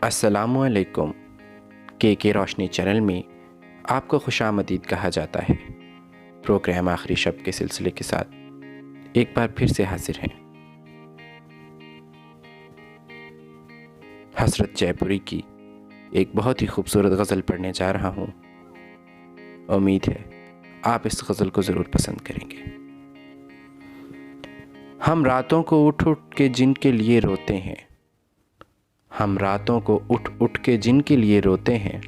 السلام علیکم۔ کے روشنی چینل میں آپ کو خوش آمدید کہا جاتا ہے۔ پروگرام آخری شب کے سلسلے کے ساتھ ایک بار پھر سے حاضر ہیں۔ حسرت جے پوری کی ایک بہت ہی خوبصورت غزل پڑھنے جا رہا ہوں۔ امید ہے آپ اس غزل کو ضرور پسند کریں گے۔ ہم راتوں کو اٹھ اٹھ کے جن کے لیے روتے ہیں، ہم راتوں کو اٹھ اٹھ کے جن کے لیے روتے ہیں،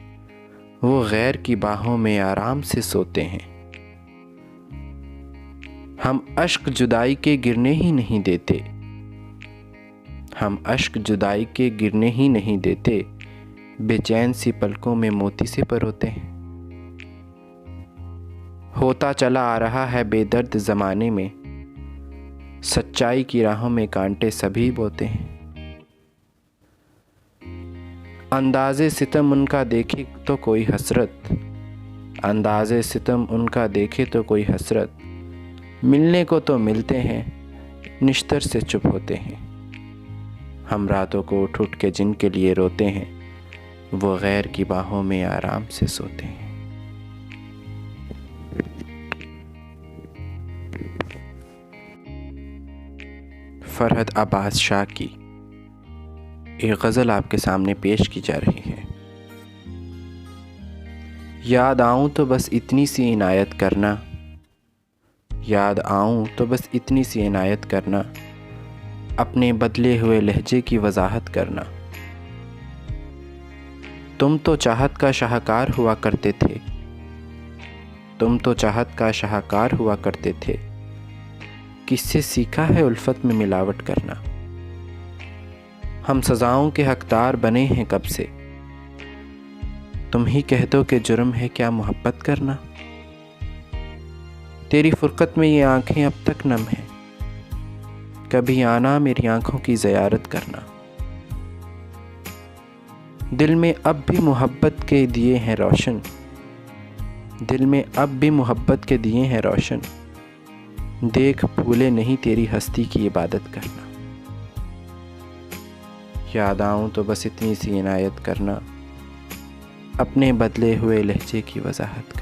وہ غیر کی باہوں میں آرام سے سوتے ہیں۔ ہم اشک جدائی کے گرنے ہی نہیں دیتے، ہم اشک جدائی کے گرنے ہی نہیں دیتے، بے چین سی پلکوں میں موتی سے پروتے ہیں۔ ہوتا چلا آ رہا ہے بے درد زمانے میں، سچائی کی راہوں میں کانٹے سبھی بوتے ہیں۔ اندازے ستم ان کا دیکھے تو کوئی حسرت، اندازے ستم ان کا دیکھے تو کوئی حسرت، ملنے کو تو ملتے ہیں نشتر سے چپ ہوتے ہیں۔ ہم راتوں کو اٹھ اٹھ کے جن کے لیے روتے ہیں، وہ غیر کی باہوں میں آرام سے سوتے ہیں۔ فرحت عباس شاہ کی ایک غزل آپ کے سامنے پیش کی جا رہی ہے۔ یاد آؤں تو بس اتنی سی عنایت کرنا، یاد آؤں تو بس اتنی سی عنایت کرنا، اپنے بدلے ہوئے لہجے کی وضاحت کرنا۔ تم تو چاہت کا شاہکار ہوا کرتے تھے، تم تو چاہت کا شاہکار ہوا کرتے تھے، کس سے سیکھا ہے الفت میں ملاوٹ کرنا۔ ہم سزاؤں کے حقدار بنے ہیں کب سے، تم ہی کہہ دو کہ جرم ہے کیا محبت کرنا۔ تیری فرقت میں یہ آنکھیں اب تک نم ہیں، کبھی آنا میری آنکھوں کی زیارت کرنا۔ دل میں اب بھی محبت کے دیے ہیں روشن، دل میں اب بھی محبت کے دیے ہیں روشن، دیکھ بھولے نہیں تیری ہستی کی عبادت کرنا۔ یاد آؤں تو بس اتنی سی عنایت کرنا، اپنے بدلے ہوئے لہجے کی وضاحت